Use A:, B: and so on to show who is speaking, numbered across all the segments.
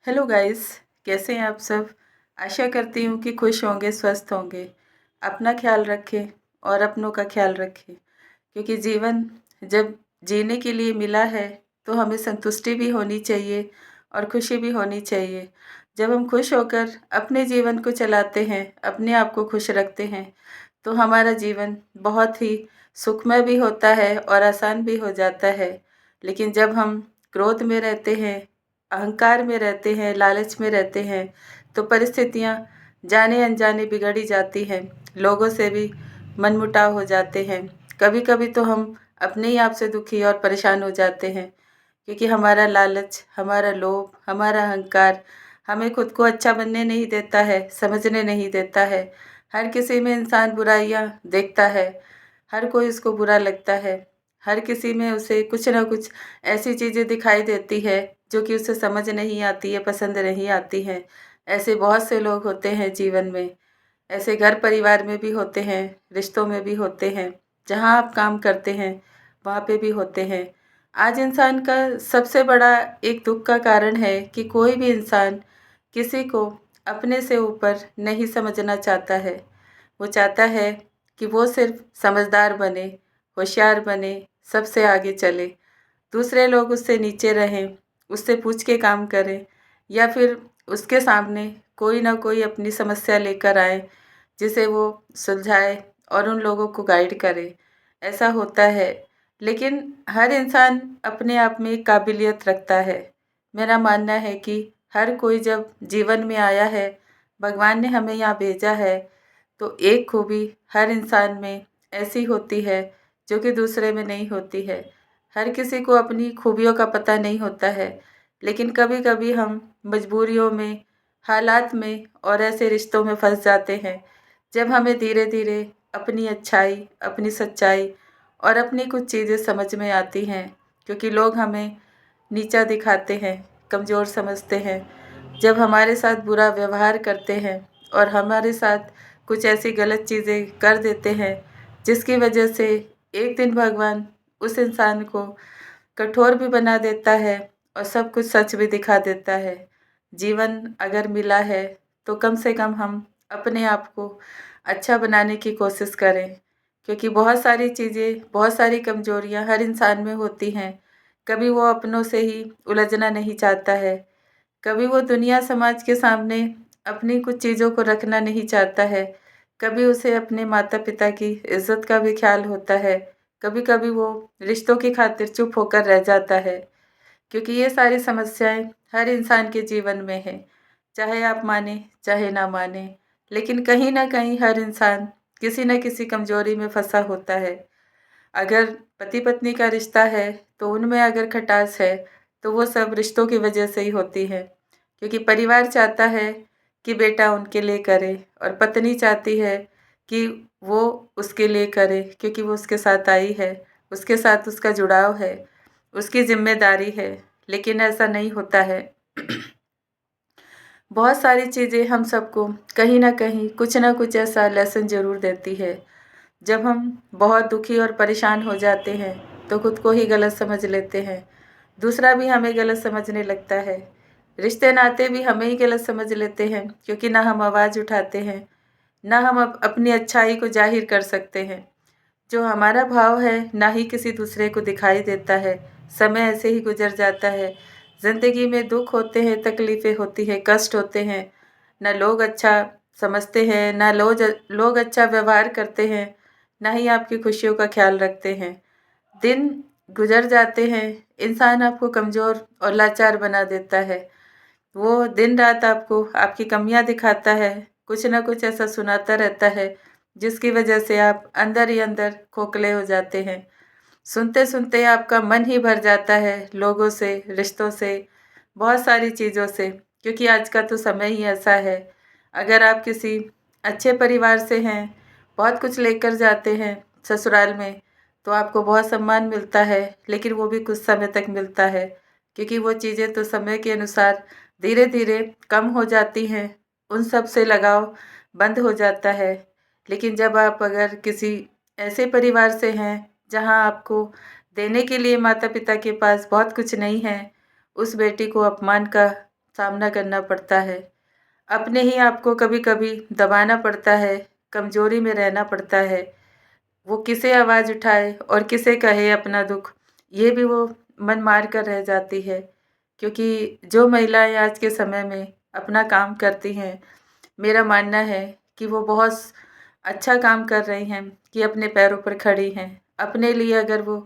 A: Hello guys. कैसे हैं आप सब। आशा करती हूँ कि खुश होंगे, स्वस्थ होंगे। अपना ख्याल रखें और अपनों का ख्याल रखें, क्योंकि जीवन जब जीने के लिए मिला है तो हमें संतुष्टि भी होनी चाहिए और खुशी भी होनी चाहिए। जब हम खुश होकर अपने जीवन को चलाते हैं, अपने आप को खुश रखते हैं, तो हमारा जीवन बहुत ही सुखमय भी होता है और आसान भी हो जाता है। लेकिन जब हम क्रोध में रहते हैं, अहंकार में रहते हैं, लालच में रहते हैं, तो परिस्थितियाँ जाने अनजाने बिगड़ ही जाती हैं। लोगों से भी मनमुटाव हो जाते हैं। कभी कभी तो हम अपने ही आप से दुखी और परेशान हो जाते हैं, क्योंकि हमारा लालच, हमारा लोभ, हमारा अहंकार हमें खुद को अच्छा बनने नहीं देता है, समझने नहीं देता है। हर किसी में इंसान बुराइयाँ देखता है, हर कोई उसको बुरा लगता है। हर किसी में उसे कुछ ना कुछ ऐसी चीज़ें दिखाई देती है जो कि उसे समझ नहीं आती है, पसंद नहीं आती हैं। ऐसे बहुत से लोग होते हैं जीवन में। ऐसे घर परिवार में भी होते हैं, रिश्तों में भी होते हैं, जहाँ आप काम करते हैं वहाँ पे भी होते हैं। आज इंसान का सबसे बड़ा एक दुख का कारण है कि कोई भी इंसान किसी को अपने से ऊपर नहीं समझना चाहता है। वो चाहता है कि वो सिर्फ समझदार बने, होशियार बने, सबसे आगे चले। दूसरे लोग उससे नीचे रहें, उससे पूछ के काम करें, या फिर उसके सामने कोई ना कोई अपनी समस्या लेकर आए जिसे वो सुलझाए और उन लोगों को गाइड करे। ऐसा होता है। लेकिन हर इंसान अपने आप में एक काबिलियत रखता है। मेरा मानना है कि हर कोई जब जीवन में आया है, भगवान ने हमें यहाँ भेजा है, तो एक खूबी हर इंसान में ऐसी होती है जो कि दूसरे में नहीं होती है। हर किसी को अपनी खूबियों का पता नहीं होता है, लेकिन कभी कभी हम मजबूरियों में, हालात में और ऐसे रिश्तों में फंस जाते हैं जब हमें धीरे धीरे अपनी अच्छाई, अपनी सच्चाई और अपनी कुछ चीज़ें समझ में आती हैं। क्योंकि लोग हमें नीचा दिखाते हैं, कमज़ोर समझते हैं। जब हमारे साथ बुरा व्यवहार करते हैं और हमारे साथ कुछ ऐसी गलत चीज़ें कर देते हैं जिसकी वजह से एक दिन भगवान उस इंसान को कठोर भी बना देता है और सब कुछ सच भी दिखा देता है। जीवन अगर मिला है तो कम से कम हम अपने आप को अच्छा बनाने की कोशिश करें, क्योंकि बहुत सारी चीज़ें, बहुत सारी कमजोरियां हर इंसान में होती हैं। कभी वो अपनों से ही उलझना नहीं चाहता है, कभी वो दुनिया समाज के सामने अपनी कुछ चीज़ों को रखना नहीं चाहता है, कभी उसे अपने माता पिता की इज्जत का भी ख्याल होता है, कभी कभी वो रिश्तों की खातिर चुप होकर रह जाता है। क्योंकि ये सारी समस्याएं हर इंसान के जीवन में है, चाहे आप माने चाहे ना माने। लेकिन कहीं ना कहीं हर इंसान किसी न किसी कमजोरी में फंसा होता है। अगर पति पत्नी का रिश्ता है तो उनमें अगर खटास है तो वो सब रिश्तों की वजह से ही होती है। क्योंकि परिवार चाहता है कि बेटा उनके लिए करे, और पत्नी चाहती है कि वो उसके लिए करे, क्योंकि वो उसके साथ आई है, उसके साथ उसका जुड़ाव है, उसकी जिम्मेदारी है। लेकिन ऐसा नहीं होता है। बहुत सारी चीज़ें हम सबको कहीं ना कहीं कुछ ना कुछ ऐसा लेसन ज़रूर देती है। जब हम बहुत दुखी और परेशान हो जाते हैं तो खुद को ही गलत समझ लेते हैं, दूसरा भी हमें गलत समझने लगता है, रिश्ते नाते भी हमें ही गलत समझ लेते हैं, क्योंकि ना हम आवाज़ उठाते हैं, ना हम अपनी अच्छाई को जाहिर कर सकते हैं। जो हमारा भाव है ना ही किसी दूसरे को दिखाई देता है। समय ऐसे ही गुजर जाता है। ज़िंदगी में दुख होते हैं, तकलीफ़ें होती हैं, कष्ट होते हैं। ना लोग अच्छा समझते हैं, ना लोग अच्छा व्यवहार करते हैं, ना ही आपकी खुशियों का ख्याल रखते हैं। दिन गुजर जाते हैं, इंसान आपको कमज़ोर और लाचार बना देता है। वो दिन रात आपको आपकी कमियां दिखाता है, कुछ ना कुछ ऐसा सुनाता रहता है जिसकी वजह से आप अंदर ही अंदर खोखले हो जाते हैं। सुनते सुनते आपका मन ही भर जाता है लोगों से, रिश्तों से, बहुत सारी चीज़ों से। क्योंकि आज का तो समय ही ऐसा है। अगर आप किसी अच्छे परिवार से हैं, बहुत कुछ लेकर जाते हैं ससुराल में, तो आपको बहुत सम्मान मिलता है, लेकिन वो भी कुछ समय तक मिलता है। क्योंकि वो चीज़ें तो समय के अनुसार धीरे धीरे कम हो जाती हैं, उन सब से लगाव बंद हो जाता है। लेकिन जब आप अगर किसी ऐसे परिवार से हैं जहां आपको देने के लिए माता पिता के पास बहुत कुछ नहीं है, उस बेटी को अपमान का सामना करना पड़ता है। अपने ही आप को कभी-कभी दबाना पड़ता है, कमज़ोरी में रहना पड़ता है। वो किसे आवाज़ उठाए और किसे कहे अपना दुःख, ये भी वो मन मार कर रह जाती है। क्योंकि जो महिलाएँ आज के समय में अपना काम करती हैं, मेरा मानना है कि वो बहुत अच्छा काम कर रही हैं कि अपने पैरों पर खड़ी हैं। अपने लिए अगर वो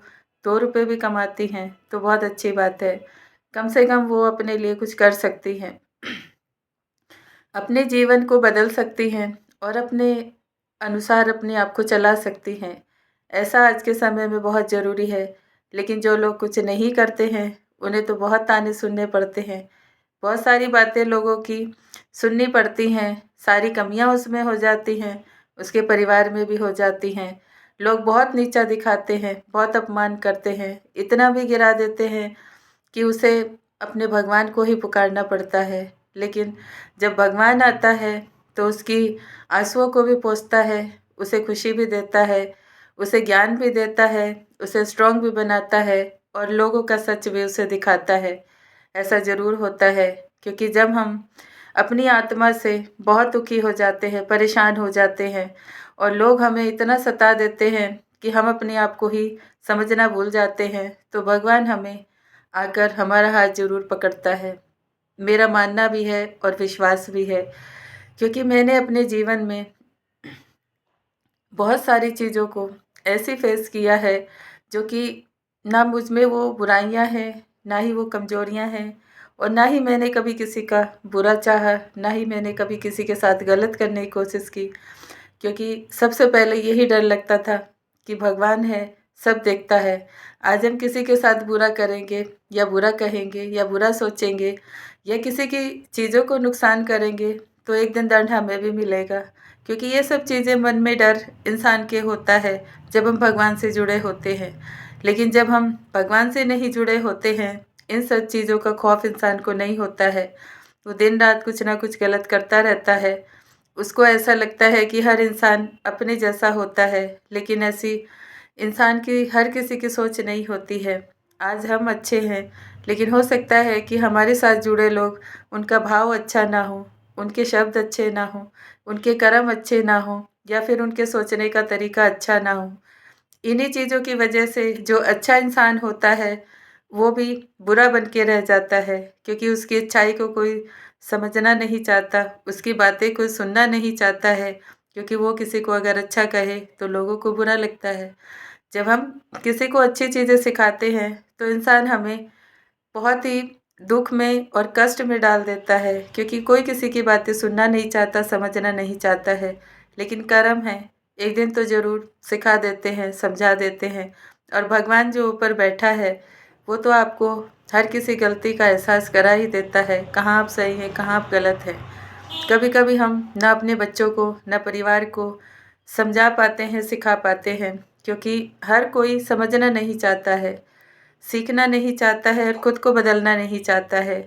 A: 2 रुपए भी कमाती हैं, तो बहुत अच्छी बात है। कम से कम वो अपने लिए कुछ कर सकती हैं। अपने जीवन को बदल सकती हैं और अपने अनुसार अपने आप को चला सकती हैं। ऐसा आज के समय में बहुत ज़रूरी है। लेकिन जो लोग कुछ नहीं करते हैं, उन्हें तो बहुत ताने सुनने पड़ते हैं। बहुत सारी बातें लोगों की सुननी पड़ती हैं, सारी कमियाँ उसमें हो जाती हैं, उसके परिवार में भी हो जाती हैं। लोग बहुत नीचा दिखाते हैं, बहुत अपमान करते हैं, इतना भी गिरा देते हैं कि उसे अपने भगवान को ही पुकारना पड़ता है। लेकिन जब भगवान आता है तो उसकी आँसुओं को भी पोंछता है, उसे खुशी भी देता है, उसे ज्ञान भी देता है, उसे स्ट्रॉन्ग भी बनाता है और लोगों का सच भी उसे दिखाता है। ऐसा ज़रूर होता है क्योंकि जब हम अपनी आत्मा से बहुत दुखी हो जाते हैं, परेशान हो जाते हैं और लोग हमें इतना सता देते हैं कि हम अपने आप को ही समझना भूल जाते हैं, तो भगवान हमें आकर हमारा हाथ ज़रूर पकड़ता है। मेरा मानना भी है और विश्वास भी है क्योंकि मैंने अपने जीवन में बहुत सारी चीज़ों को ऐसे फेस किया है जो कि ना मुझ में वो बुराइयां हैं, ना ही वो कमजोरियां हैं और ना ही मैंने कभी किसी का बुरा चाहा, ना ही मैंने कभी किसी के साथ गलत करने की कोशिश की। क्योंकि सबसे पहले यही डर लगता था कि भगवान है, सब देखता है। आज हम किसी के साथ बुरा करेंगे या बुरा कहेंगे या बुरा सोचेंगे या किसी की चीज़ों को नुकसान करेंगे तो एक दिन दंड हमें भी मिलेगा। क्योंकि ये सब चीज़ें मन में डर इंसान के होता है जब हम भगवान से जुड़े होते हैं। लेकिन जब हम भगवान से नहीं जुड़े होते हैं, इन सब चीज़ों का खौफ इंसान को नहीं होता है। वो दिन रात कुछ ना कुछ गलत करता रहता है। उसको ऐसा लगता है कि हर इंसान अपने जैसा होता है, लेकिन ऐसी इंसान की हर किसी की सोच नहीं होती है। आज हम अच्छे हैं, लेकिन हो सकता है कि हमारे साथ जुड़े लोग, उनका भाव अच्छा ना हो, उनके शब्द अच्छे ना हों, उनके कर्म अच्छे ना हों या फिर उनके सोचने का तरीका अच्छा ना हो। इन्हीं चीज़ों की वजह से जो अच्छा इंसान होता है, वो भी बुरा बन के रह जाता है क्योंकि उसकी अच्छाई को कोई समझना नहीं चाहता, उसकी बातें कोई सुनना नहीं चाहता है क्योंकि वो किसी को अगर अच्छा कहे तो लोगों को बुरा लगता है। जब हम किसी को अच्छी चीज़ें सिखाते हैं तो इंसान हमें बहुत ही दुःख में और कष्ट में डाल देता है क्योंकि कोई किसी की बातें सुनना नहीं चाहता, समझना नहीं चाहता है। लेकिन कर्म है, एक दिन तो ज़रूर सिखा देते हैं, समझा देते हैं और भगवान जो ऊपर बैठा है, वो तो आपको हर किसी गलती का एहसास करा ही देता है, कहाँ आप सही हैं, कहाँ आप गलत हैं। कभी-कभी हम ना अपने बच्चों को, ना परिवार को समझा पाते हैं, सिखा पाते हैं क्योंकि हर कोई समझना नहीं चाहता है। सीखना नहीं चाहता है और खुद को बदलना नहीं चाहता है।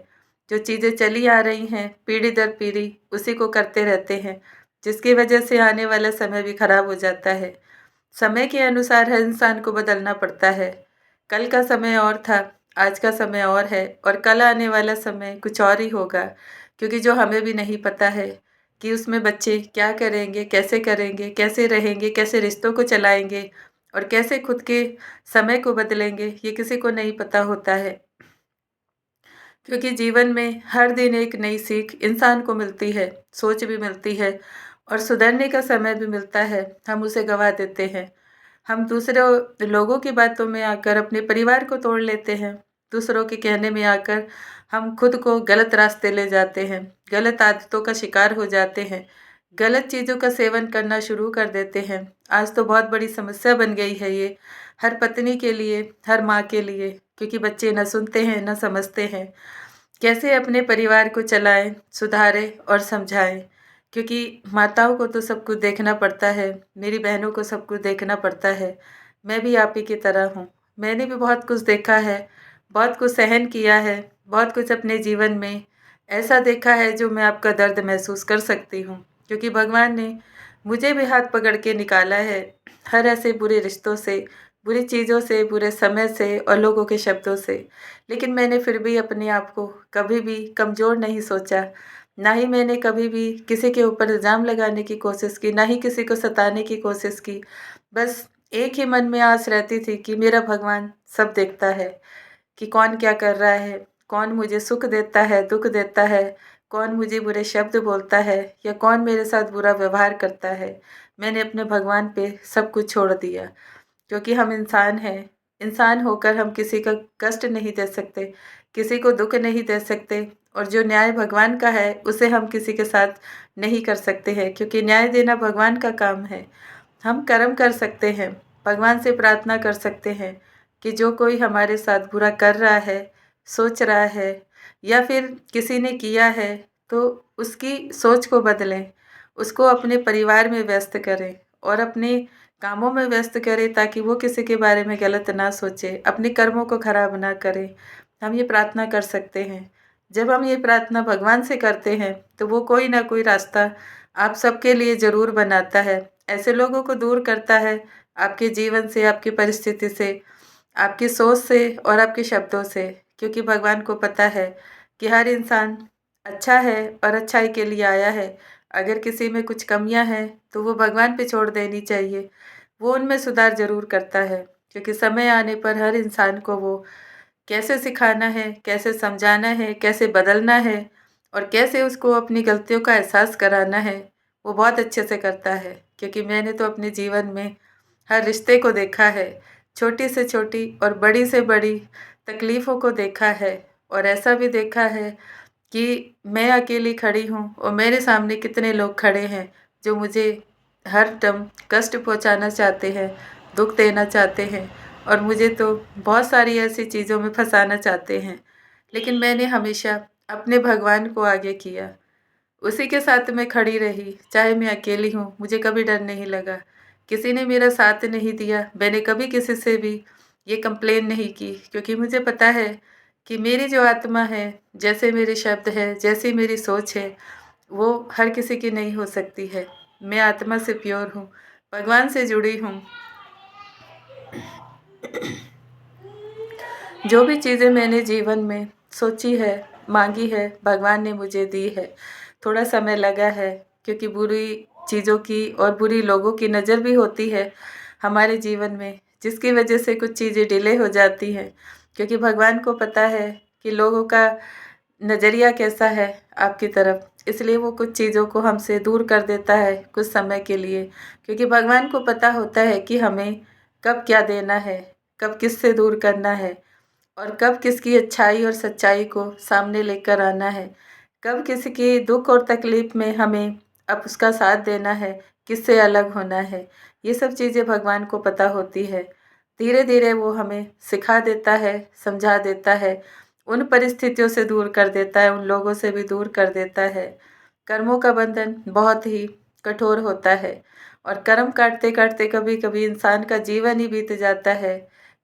A: जो चीज़ें चली आ रही हैं पीढ़ी दर पीढ़ी उसी को करते रहते हैं, जिसकी वजह से आने वाला समय भी खराब हो जाता है। समय के अनुसार हर इंसान को बदलना पड़ता है। कल का समय और था, आज का समय और है और कल आने वाला समय कुछ और ही होगा क्योंकि जो हमें भी नहीं पता है कि उसमें बच्चे क्या करेंगे, कैसे रहेंगे, कैसे रिश्तों को चलाएँगे और कैसे खुद के समय को बदलेंगे, ये किसी को नहीं पता होता है। क्योंकि जीवन में हर दिन एक नई सीख इंसान को मिलती है, सोच भी मिलती है और सुधरने का समय भी मिलता है, हम उसे गँवा देते हैं। हम दूसरों लोगों की बातों में आकर अपने परिवार को तोड़ लेते हैं, दूसरों के कहने में आकर हम खुद को गलत रास्ते ले जाते हैं, गलत आदतों का शिकार हो जाते हैं, गलत चीज़ों का सेवन करना शुरू कर देते हैं। आज तो बहुत बड़ी समस्या बन गई है ये, हर पत्नी के लिए, हर माँ के लिए, क्योंकि बच्चे ना सुनते हैं, ना समझते हैं। कैसे अपने परिवार को चलाएँ, सुधारें और समझाएँ, क्योंकि माताओं को तो सब कुछ देखना पड़ता है, मेरी बहनों को सब कुछ देखना पड़ता है। मैं भी आप ही की तरह हूँ, मैंने भी बहुत कुछ देखा है, बहुत कुछ सहन किया है, बहुत कुछ अपने जीवन में ऐसा देखा है जो मैं आपका दर्द महसूस कर सकती हूँ, क्योंकि भगवान ने मुझे भी हाथ पकड़ के निकाला है, हर ऐसे बुरे रिश्तों से, बुरी चीज़ों से, बुरे समय से और लोगों के शब्दों से। लेकिन मैंने फिर भी अपने आप को कभी भी कमज़ोर नहीं सोचा, ना ही मैंने कभी भी किसी के ऊपर इल्ज़ाम लगाने की कोशिश की, ना ही किसी को सताने की कोशिश की। बस एक ही मन में आस रहती थी कि मेरा भगवान सब देखता है, कि कौन क्या कर रहा है, कौन मुझे सुख देता है, दुःख देता है, कौन मुझे बुरे शब्द बोलता है या कौन मेरे साथ बुरा व्यवहार करता है। मैंने अपने भगवान पे सब कुछ छोड़ दिया, क्योंकि हम इंसान हैं। इंसान होकर हम किसी का कष्ट नहीं दे सकते, किसी को दुःख नहीं दे सकते और जो न्याय भगवान का है, उसे हम किसी के साथ नहीं कर सकते हैं, क्योंकि न्याय देना भगवान का काम है। हम कर्म कर सकते हैं, भगवान से प्रार्थना कर सकते हैं कि जो कोई हमारे साथ बुरा कर रहा है, सोच रहा है या फिर किसी ने किया है, तो उसकी सोच को बदलें, उसको अपने परिवार में व्यस्त करें और अपने कामों में व्यस्त करें, ताकि वो किसी के बारे में गलत ना सोचे, अपने कर्मों को खराब ना करे। हम ये प्रार्थना कर सकते हैं। जब हम ये प्रार्थना भगवान से करते हैं, तो वो कोई ना कोई रास्ता आप सबके लिए ज़रूर बनाता है। ऐसे लोगों को दूर करता है आपके जीवन से, आपकी परिस्थिति से, आपकी सोच से और आपके शब्दों से, क्योंकि भगवान को पता है कि हर इंसान अच्छा है और अच्छाई के लिए आया है। अगर किसी में कुछ कमियां हैं, तो वो भगवान पे छोड़ देनी चाहिए। वो उनमें सुधार ज़रूर करता है, क्योंकि समय आने पर हर इंसान को वो कैसे सिखाना है, कैसे समझाना है, कैसे बदलना है और कैसे उसको अपनी गलतियों का एहसास कराना है, वो बहुत अच्छे से करता है। क्योंकि मैंने तो अपने जीवन में हर रिश्ते को देखा है, छोटी से छोटी और बड़ी से बड़ी तकलीफ़ों को देखा है और ऐसा भी देखा है कि मैं अकेली खड़ी हूँ और मेरे सामने कितने लोग खड़े हैं जो मुझे हर दम कष्ट पहुँचाना चाहते हैं, दुःख देना चाहते हैं और मुझे तो बहुत सारी ऐसी चीज़ों में फँसाना चाहते हैं। लेकिन मैंने हमेशा अपने भगवान को आगे किया, उसी के साथ मैं खड़ी रही, चाहे मैं अकेली हूँ, मुझे कभी डर नहीं लगा। किसी ने मेरा साथ नहीं दिया, मैंने कभी किसी से भी ये कंप्लेन नहीं की, क्योंकि मुझे पता है कि मेरी जो आत्मा है, जैसे मेरे शब्द हैं, जैसी मेरी सोच है, वो हर किसी की नहीं हो सकती है। मैं आत्मा से प्योर हूँ, भगवान से जुड़ी हूँ। जो भी चीज़ें मैंने जीवन में सोची है, मांगी है, भगवान ने मुझे दी है। थोड़ा समय लगा है, क्योंकि बुरी चीज़ों की और बुरी लोगों की नज़र भी होती है हमारे जीवन में, जिसकी वजह से कुछ चीज़ें डिले हो जाती हैं, क्योंकि भगवान को पता है कि लोगों का नज़रिया कैसा है आपकी तरफ, इसलिए वो कुछ चीज़ों को हमसे दूर कर देता है कुछ समय के लिए, क्योंकि भगवान को पता होता है कि हमें कब क्या देना है, कब किससे दूर करना है और कब किसकी अच्छाई और सच्चाई को सामने लेकर आना है, कब किसी की दुख और तकलीफ में हमें अब उसका साथ देना है, किससे अलग होना है। ये सब चीज़ें भगवान को पता होती है। धीरे धीरे वो हमें सिखा देता है, समझा देता है, उन परिस्थितियों से दूर कर देता है, उन लोगों से भी दूर कर देता है। कर्मों का बंधन बहुत ही कठोर होता है और कर्म काटते काटते कभी कभी इंसान का जीवन ही बीत जाता है,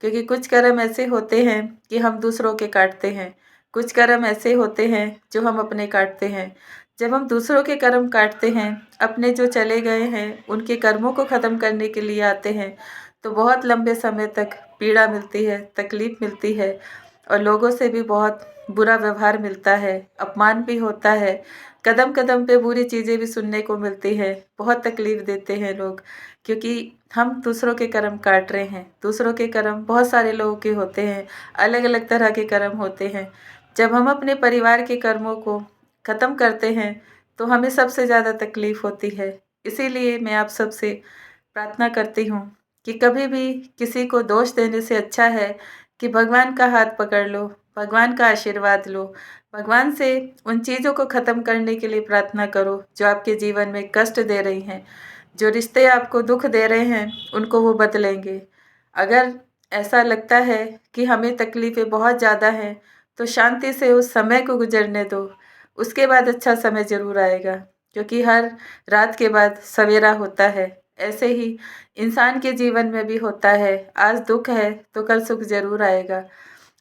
A: क्योंकि कुछ कर्म ऐसे होते हैं कि हम दूसरों के काटते हैं, कुछ कर्म ऐसे होते हैं जो हम अपने काटते हैं। जब हम दूसरों के कर्म काटते हैं, अपने जो चले गए हैं उनके कर्मों को ख़त्म करने के लिए आते हैं, तो बहुत लंबे समय तक पीड़ा मिलती है, तकलीफ़ मिलती है और लोगों से भी बहुत बुरा व्यवहार मिलता है, अपमान भी होता है, कदम कदम पे बुरी चीज़ें भी सुनने को मिलती है, बहुत तकलीफ़ देते हैं लोग, क्योंकि हम दूसरों के कर्म काट रहे हैं। दूसरों के कर्म बहुत सारे लोगों के होते हैं, अलग अलग तरह के कर्म होते हैं। जब हम अपने परिवार के कर्मों को ख़त्म करते हैं, तो हमें सबसे ज़्यादा तकलीफ़ होती है। इसीलिए मैं आप सबसे प्रार्थना करती हूँ कि कभी भी किसी को दोष देने से अच्छा है कि भगवान का हाथ पकड़ लो, भगवान का आशीर्वाद लो, भगवान से उन चीज़ों को ख़त्म करने के लिए प्रार्थना करो जो आपके जीवन में कष्ट दे रही हैं, जो रिश्ते आपको दुख दे रहे हैं, उनको वो बदलेंगे। अगर ऐसा लगता है कि हमें तकलीफ़ें बहुत ज़्यादा हैं, तो शांति से उस समय को गुजरने दो, उसके बाद अच्छा समय ज़रूर आएगा, क्योंकि हर रात के बाद सवेरा होता है। ऐसे ही इंसान के जीवन में भी होता है, आज दुःख है तो कल सुख ज़रूर आएगा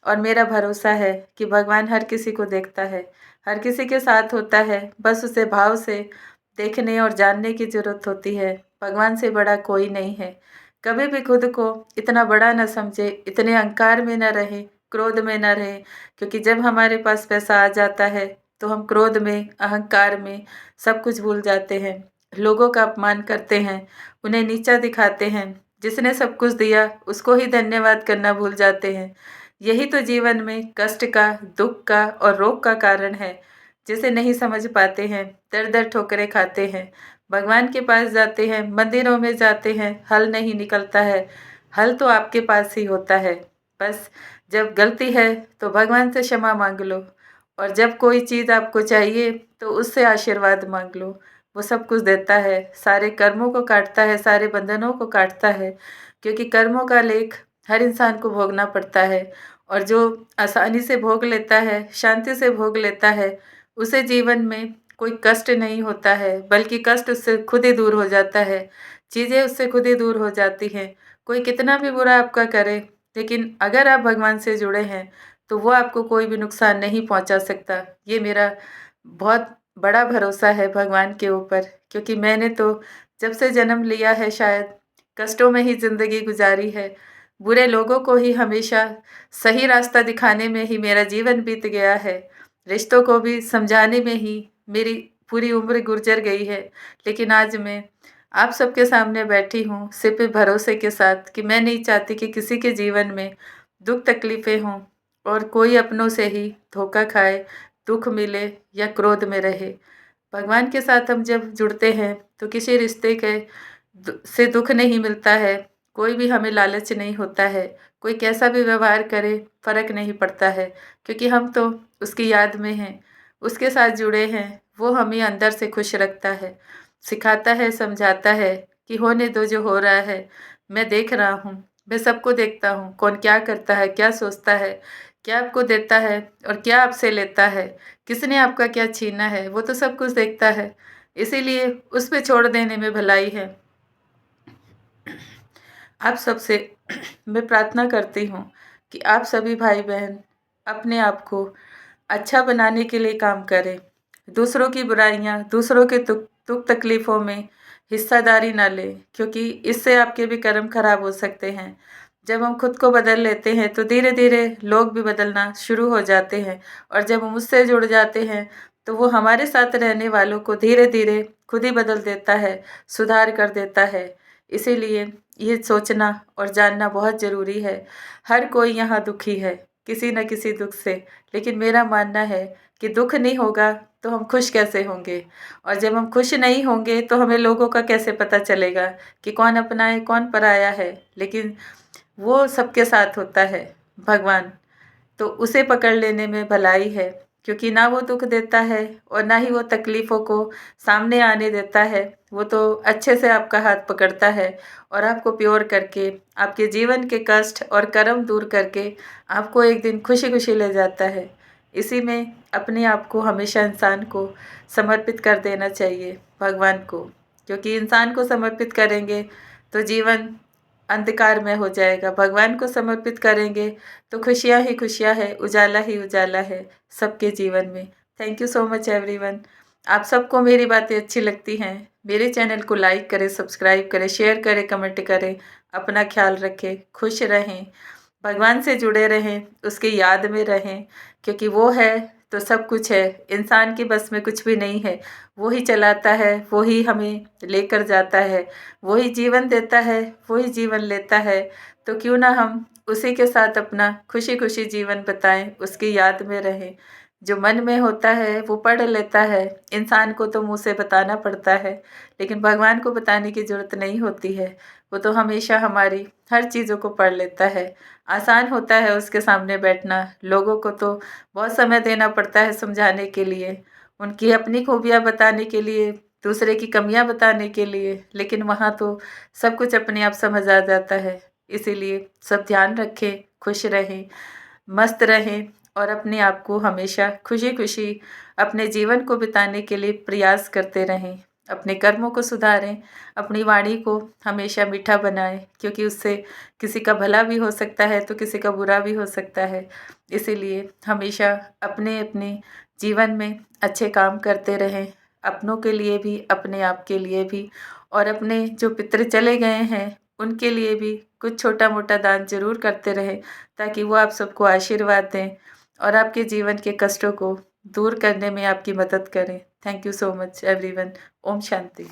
A: और मेरा भरोसा है कि भगवान हर किसी को देखता है, हर किसी के साथ होता है, बस उसे भाव से देखने और जानने की ज़रूरत होती है। भगवान से बड़ा कोई नहीं है, कभी भी खुद को इतना बड़ा न समझे, इतने अहंकार में न रहे, क्रोध में न रहे, क्योंकि जब हमारे पास पैसा आ जाता है तो हम क्रोध में, अहंकार में सब कुछ भूल जाते हैं। लोगों का अपमान करते हैं, उन्हें नीचा दिखाते हैं। जिसने सब कुछ दिया उसको ही धन्यवाद करना भूल जाते हैं। यही तो जीवन में कष्ट का, दुख का और रोग का कारण है। जिसे नहीं समझ पाते हैं, दर-दर ठोकरें खाते हैं। भगवान के पास जाते हैं, मंदिरों में जाते हैं, हल नहीं निकलता है। हल तो आपके पास ही होता है। बस जब गलती है तो भगवान से क्षमा माँग लो, और जब कोई चीज़ आपको चाहिए तो उससे आशीर्वाद माँग लो। वो सब कुछ देता है, सारे कर्मों को काटता है, सारे बंधनों को काटता है, क्योंकि कर्मों का लेख हर इंसान को भोगना पड़ता है। और जो आसानी से भोग लेता है, शांति से भोग लेता है, उसे जीवन में कोई कष्ट नहीं होता है, बल्कि कष्ट उससे खुद ही दूर हो जाता है। चीज़ें उससे खुद ही दूर हो जाती हैं। कोई कितना भी बुरा आपका करे, लेकिन अगर आप भगवान से जुड़े हैं, तो वो आपको कोई भी नुकसान नहीं पहुंचा सकता। ये मेरा बहुत बड़ा भरोसा है भगवान के ऊपर, क्योंकि मैंने तो जब से जन्म लिया है शायद कष्टों में ही ज़िंदगी गुजारी है। बुरे लोगों को ही हमेशा सही रास्ता दिखाने में ही मेरा जीवन बीत गया है। रिश्तों को भी समझाने में ही मेरी पूरी उम्र गुजर गई है। लेकिन आज मैं आप सबके सामने बैठी हूँ सिर्फ़ भरोसे के साथ, कि मैं नहीं चाहती कि किसी के जीवन में दुःख तकलीफ़ें हों और कोई अपनों से ही धोखा खाए, दुःख मिले या क्रोध में रहे। भगवान के साथ हम जब जुड़ते हैं तो किसी रिश्ते के से दुःख नहीं मिलता है, कोई भी हमें लालच नहीं होता है, कोई कैसा भी व्यवहार करे फ़र्क नहीं पड़ता है, क्योंकि हम तो उसकी याद में हैं, उसके साथ जुड़े हैं। वो हमें अंदर से खुश रखता है, सिखाता है, समझाता है कि होने दो जो हो रहा है, मैं देख रहा हूँ, मैं सबको देखता हूँ, कौन क्या करता है, क्या सोचता है, क्या आपको देता है और क्या आपसे लेता है, किसने आपका क्या छीना है, वो तो सब कुछ देखता है। इसीलिए उस पे छोड़ देने में भलाई है। आप सबसे मैं प्रार्थना करती हूँ कि आप सभी भाई-बहन अपने आप को अच्छा बनाने के लिए काम करें। दूसरों की बुराइयाँ, दूसरों के दुःख तकलीफ़ों में हिस्सेदारी ना लें, क्योंकि इससे आपके भी कर्म खराब हो सकते हैं। जब हम खुद को बदल लेते हैं तो धीरे-धीरे लोग भी बदलना शुरू हो जाते हैं, और जब हम उससे जुड़ जाते हैं तो वो हमारे साथ रहने वालों को धीरे-धीरे खुद ही बदल देता है, सुधार कर देता है। इसीलिए ये सोचना और जानना बहुत ज़रूरी है। हर कोई यहाँ दुखी है, किसी न किसी दुःख से, लेकिन मेरा मानना है कि दुःख नहीं होगा तो हम खुश कैसे होंगे? और जब हम खुश नहीं होंगे तो हमें लोगों का कैसे पता चलेगा कि कौन अपना है, कौन पराया है? लेकिन वो सबके साथ होता है, भगवान। तो उसे पकड़ लेने में भलाई है, क्योंकि ना वो दुःख देता है और ना ही वो तकलीफ़ों को सामने आने देता है। वो तो अच्छे से आपका हाथ पकड़ता है और आपको प्योर करके, आपके जीवन के कष्ट और कर्म दूर करके आपको एक दिन खुशी-खुशी ले जाता है। इसी में अपने आप को हमेशा इंसान को समर्पित कर देना चाहिए भगवान को, क्योंकि इंसान को समर्पित करेंगे तो जीवन अंधकार में हो जाएगा। भगवान को समर्पित करेंगे तो खुशियाँ ही खुशियाँ है, उजाला ही उजाला है सबके जीवन में। Thank you so much everyone. आप सबको मेरी बातें अच्छी लगती हैं, मेरे चैनल को लाइक करें, सब्सक्राइब करें, शेयर करें, कमेंट करें। अपना ख्याल रखें, खुश रहें, भगवान से जुड़े रहें, उसकी याद में रहें, क्योंकि वो है तो सब कुछ है। इंसान के बस में कुछ भी नहीं है। वो ही चलाता है, वो ही हमें लेकर जाता है, वो ही जीवन देता है, वो ही जीवन लेता है। तो क्यों ना हम उसी के साथ अपना खुशी-खुशी जीवन बिताएँ, उसकी याद में रहें। जो मन में होता है वो पढ़ लेता है, इंसान को तो मुँह से बताना पड़ता है, लेकिन भगवान को बताने की ज़रूरत नहीं होती है। वो तो हमेशा हमारी हर चीज़ों को पढ़ लेता है। आसान होता है उसके सामने बैठना, लोगों को तो बहुत समय देना पड़ता है समझाने के लिए, उनकी अपनी खूबियाँ बताने के लिए, दूसरे की कमियाँ बताने के लिए, लेकिन वहाँ तो सब कुछ अपने आप समझ आ जाता है। इसीलिए सब ध्यान रखें, खुश रहें, मस्त रहें और अपने आप को हमेशा खुशी-खुशी अपने जीवन को बिताने के लिए प्रयास करते रहें। अपने कर्मों को सुधारें, अपनी वाणी को हमेशा मीठा बनाएँ, क्योंकि उससे किसी का भला भी हो सकता है तो किसी का बुरा भी हो सकता है। इसीलिए हमेशा अपने-अपने जीवन में अच्छे काम करते रहें, अपनों के लिए भी, अपने आप के लिए भी, और अपने जो पितर चले गए हैं उनके लिए भी कुछ छोटा-मोटा दान ज़रूर करते रहें, ताकि वो आप सबको आशीर्वाद दें और आपके जीवन के कष्टों को दूर करने में आपकी मदद करें। Thank you so much everyone. ओम शांति।